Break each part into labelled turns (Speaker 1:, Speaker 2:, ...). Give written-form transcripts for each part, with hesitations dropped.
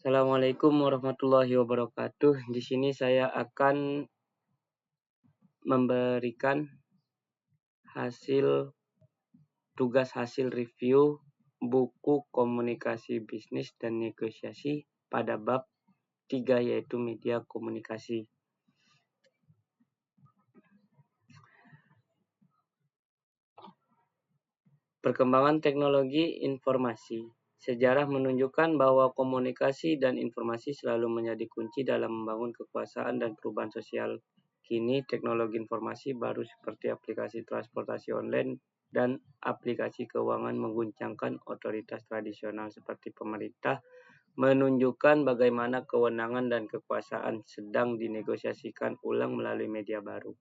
Speaker 1: Assalamualaikum warahmatullahi wabarakatuh. Di sini saya akan memberikan tugas hasil review buku Komunikasi Bisnis dan Negosiasi pada bab 3 yaitu media komunikasi. Perkembangan teknologi informasi. Sejarah menunjukkan bahwa komunikasi dan informasi selalu menjadi kunci dalam membangun kekuasaan dan perubahan sosial. Kini teknologi informasi baru seperti aplikasi transportasi online dan aplikasi keuangan mengguncangkan otoritas tradisional seperti pemerintah, menunjukkan bagaimana kewenangan dan kekuasaan sedang dinegosiasikan ulang melalui media baru.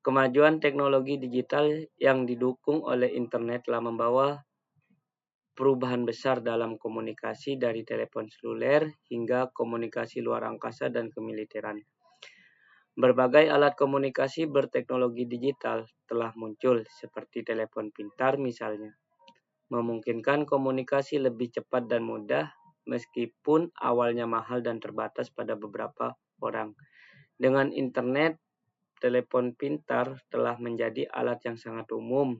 Speaker 1: Kemajuan teknologi digital yang didukung oleh internet telah membawa perubahan besar dalam komunikasi dari telepon seluler hingga komunikasi luar angkasa dan kemiliteran. Berbagai alat komunikasi berteknologi digital telah muncul seperti telepon pintar misalnya, memungkinkan komunikasi lebih cepat dan mudah meskipun awalnya mahal dan terbatas pada beberapa orang. Dengan internet, telepon pintar telah menjadi alat yang sangat umum,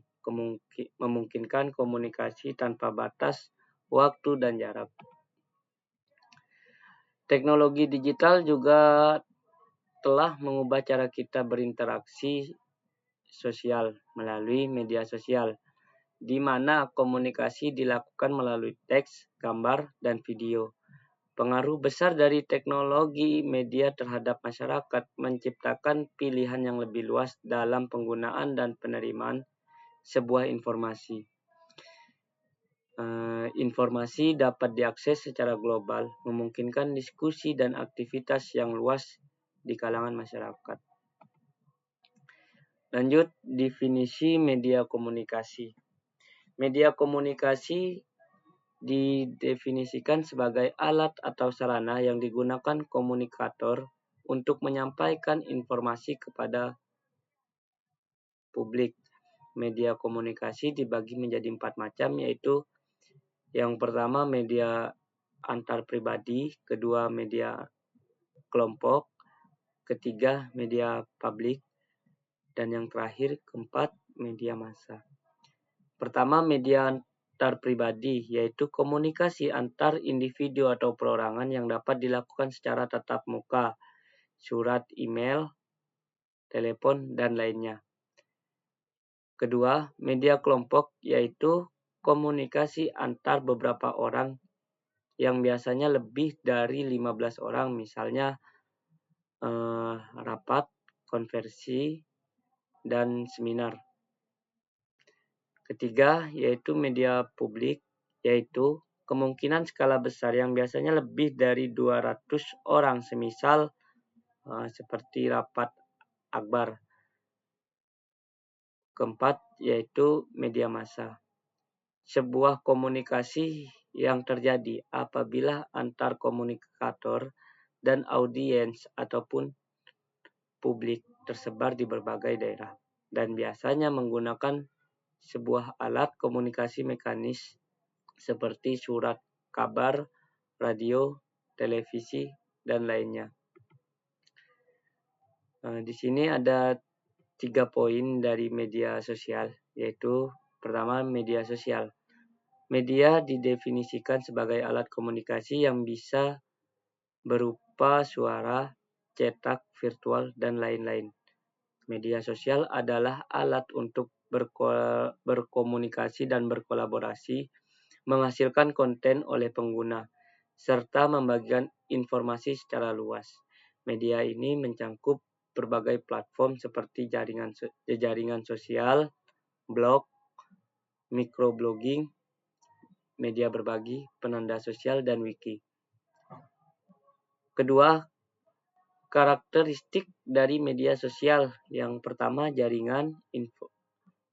Speaker 1: memungkinkan komunikasi tanpa batas, waktu, dan jarak. Teknologi digital juga telah mengubah cara kita berinteraksi sosial melalui media sosial, di mana komunikasi dilakukan melalui teks, gambar, dan video. Pengaruh besar dari teknologi media terhadap masyarakat menciptakan pilihan yang lebih luas dalam penggunaan dan penerimaan sebuah informasi. Informasi dapat diakses secara global, memungkinkan diskusi dan aktivitas yang luas di kalangan masyarakat. Lanjut, definisi media komunikasi. Media komunikasi didefinisikan sebagai alat atau sarana yang digunakan komunikator untuk menyampaikan informasi kepada publik. Media komunikasi dibagi menjadi 4 macam, yaitu yang pertama media antar pribadi, kedua media kelompok, ketiga media publik, dan yang terakhir keempat media massa. Pertama, media antar pribadi, yaitu komunikasi antar individu atau perorangan yang dapat dilakukan secara tatap muka, surat, email, telepon, dan lainnya. Kedua, media kelompok, yaitu komunikasi antar beberapa orang yang biasanya lebih dari 15 orang, misalnya rapat, konversi, dan seminar. Ketiga, yaitu media publik, yaitu kemungkinan skala besar yang biasanya lebih dari 200 orang, semisal seperti rapat akbar. Keempat, yaitu media massa. Sebuah komunikasi yang terjadi apabila antar komunikator dan audiens ataupun publik tersebar di berbagai daerah dan biasanya menggunakan sebuah alat komunikasi mekanis seperti surat kabar, radio, televisi, dan lainnya. Di sini ada 3 poin dari media sosial, yaitu pertama, media sosial. Media didefinisikan sebagai alat komunikasi yang bisa berupa suara, cetak, virtual, dan lain-lain. Media sosial adalah alat untuk berkomunikasi dan berkolaborasi, menghasilkan konten oleh pengguna, serta membagikan informasi secara luas. Media ini mencangkup berbagai platform seperti jaringan sosial, blog, microblogging, media berbagi, penanda sosial, dan wiki. Kedua, karakteristik dari media sosial. Yang pertama, jaringan,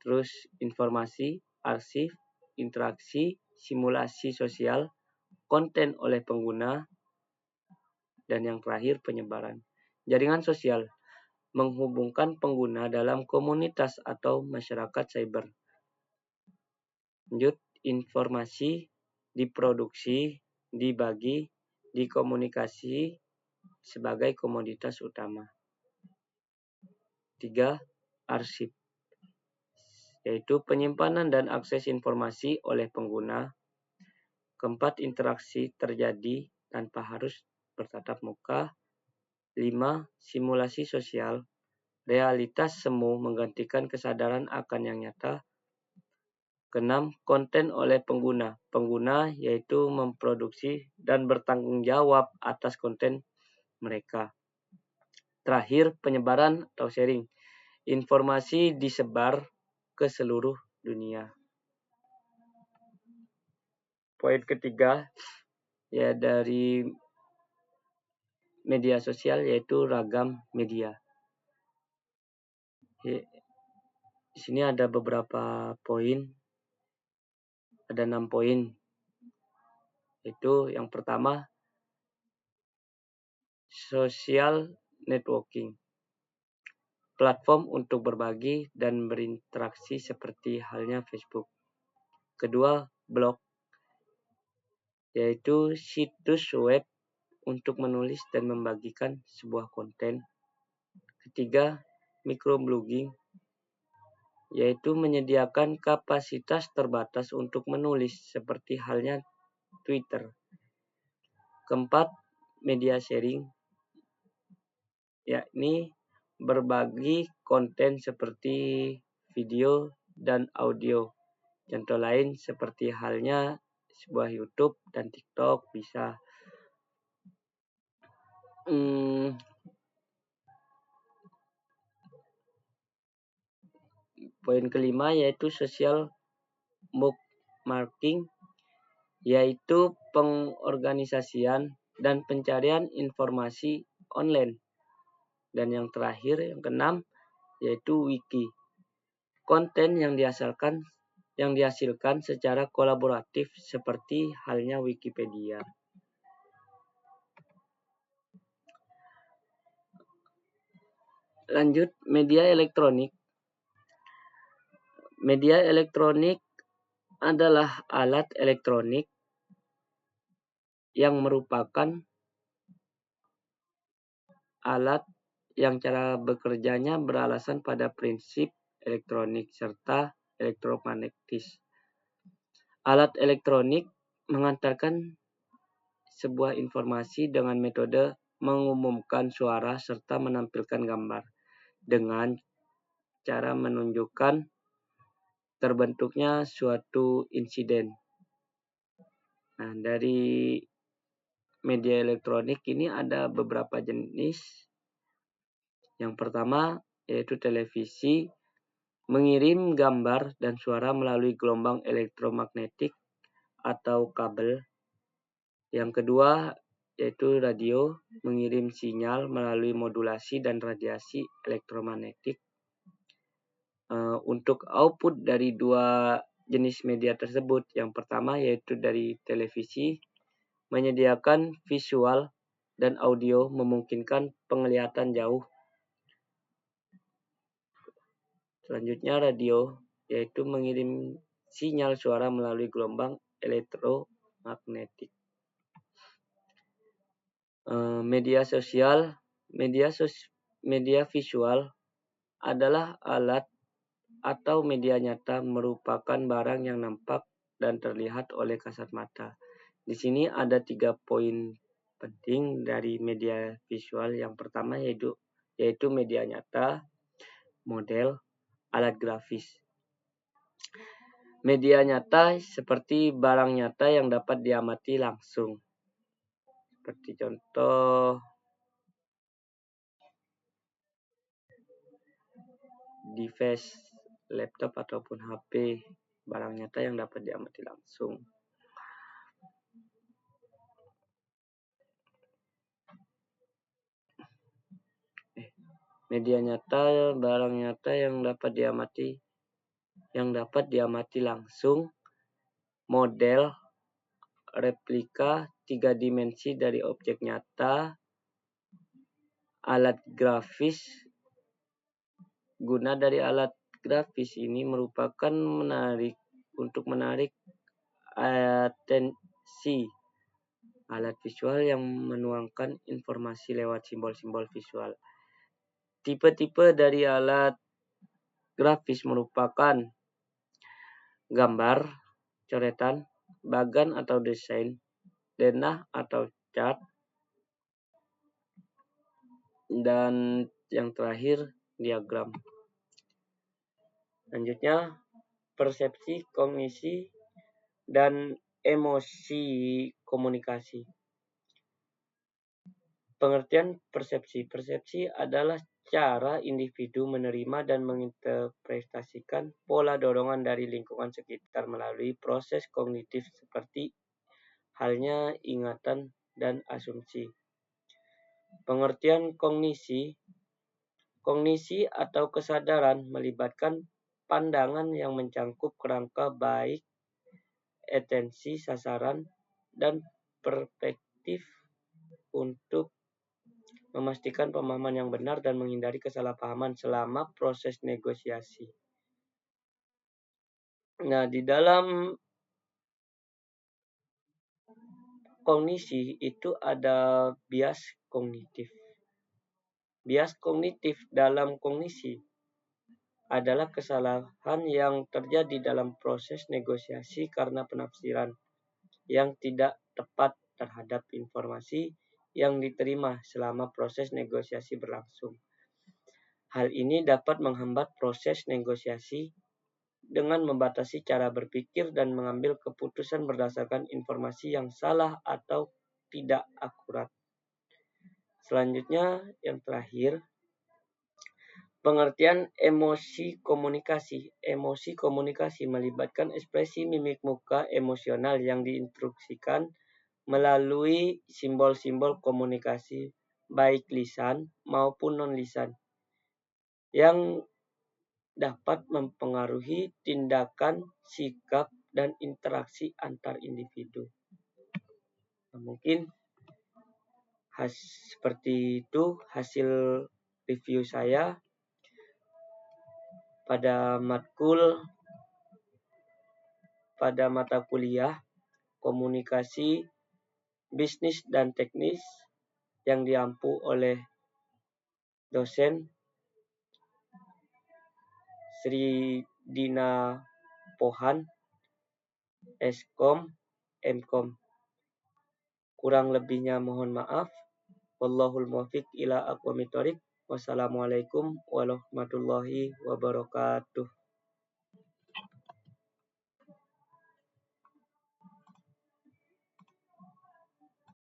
Speaker 1: terus informasi, arsip, interaksi, simulasi sosial, konten oleh pengguna, dan yang terakhir penyebaran. Jaringan sosial menghubungkan pengguna dalam komunitas atau masyarakat cyber. Lanjut, informasi diproduksi, dibagi, di komunikasi sebagai komoditas utama. 3. Arsip, yaitu penyimpanan dan akses informasi oleh pengguna. 4. Interaksi terjadi tanpa harus bertatap muka. 5. Simulasi sosial, realitas semu menggantikan kesadaran akan yang nyata. 6. Konten oleh pengguna. Pengguna yaitu memproduksi dan bertanggung jawab atas konten mereka. Terakhir, penyebaran atau sharing. Informasi disebar ke seluruh dunia. Poin ketiga ya dari media sosial yaitu ragam media. Di sini ada beberapa poin, ada 6 poin. Itu yang pertama, social networking. Platform untuk berbagi dan berinteraksi seperti halnya Facebook. Kedua, blog, yaitu situs web untuk menulis dan membagikan sebuah konten. Ketiga, microblogging, yaitu menyediakan kapasitas terbatas untuk menulis seperti halnya Twitter. Keempat, media sharing, yakni berbagi konten seperti video dan audio. Contoh lain seperti halnya sebuah YouTube dan TikTok bisa. Poin kelima yaitu social bookmarking, yaitu pengorganisasian dan pencarian informasi online. Dan yang terakhir, yang keenam, yaitu wiki. Konten yang dihasilkan secara kolaboratif seperti halnya Wikipedia. Lanjut, media elektronik. Media elektronik adalah alat elektronik yang merupakan alat yang cara bekerjanya beralasan pada prinsip elektronik serta elektromagnetis. Alat elektronik mengantarkan sebuah informasi dengan metode mengumumkan suara serta menampilkan gambar dengan cara menunjukkan terbentuknya suatu insiden. Nah, dari media elektronik ini ada beberapa jenis. Yang pertama yaitu televisi, mengirim gambar dan suara melalui gelombang elektromagnetik atau kabel. Yang kedua yaitu radio, mengirim sinyal melalui modulasi dan radiasi elektromagnetik. Untuk output dari dua jenis media tersebut, yang pertama yaitu dari televisi, menyediakan visual dan audio memungkinkan penglihatan jauh. Selanjutnya radio, yaitu mengirim sinyal suara melalui gelombang elektromagnetik. Media sosial, media visual adalah alat atau media nyata merupakan barang yang nampak dan terlihat oleh kasat mata. Di sini ada 3 poin penting dari media visual. Yang pertama yaitu media nyata, model, alat grafis. Media nyata seperti barang nyata yang dapat diamati langsung. Seperti contoh device, laptop ataupun HP, barang nyata yang dapat diamati langsung. Media nyata, barang nyata yang dapat diamati langsung, model, replika 3 dimensi dari objek nyata, alat grafis. Guna dari alat grafis ini merupakan untuk menarik atensi alat visual yang menuangkan informasi lewat simbol-simbol visual. Tipe-tipe dari alat grafis merupakan gambar, coretan, bagan atau desain, denah atau cat, dan yang terakhir diagram. Selanjutnya, persepsi, kognisi, dan emosi komunikasi. Pengertian persepsi. Persepsi adalah cara individu menerima dan menginterpretasikan pola dorongan dari lingkungan sekitar melalui proses kognitif seperti halnya ingatan dan asumsi. Pengertian kognisi. Kognisi atau kesadaran melibatkan pandangan yang mencangkup kerangka baik, atensi, sasaran, dan perspektif untuk memastikan pemahaman yang benar dan menghindari kesalahpahaman selama proses negosiasi. Nah, di dalam kognisi itu ada bias kognitif. Bias kognitif dalam kognisi adalah kesalahan yang terjadi dalam proses negosiasi karena penafsiran yang tidak tepat terhadap informasi yang diterima selama proses negosiasi berlangsung. Hal ini dapat menghambat proses negosiasi dengan membatasi cara berpikir dan mengambil keputusan berdasarkan informasi yang salah atau tidak akurat. Selanjutnya, yang terakhir, pengertian emosi komunikasi. Emosi komunikasi melibatkan ekspresi mimik muka emosional yang diinstruksikan melalui simbol-simbol komunikasi, baik lisan maupun non-lisan, yang dapat mempengaruhi tindakan, sikap, dan interaksi antar individu. Nah, mungkin seperti itu hasil review saya pada matkul pada mata kuliah komunikasi bisnis dan teknis yang diampu oleh dosen Sri Dina Pohan, Eskom, Mkom. Kurang lebihnya mohon maaf. Wallahul muwaffiq ila aqwamit thoriq. Wassalamualaikum warahmatullahi wabarakatuh.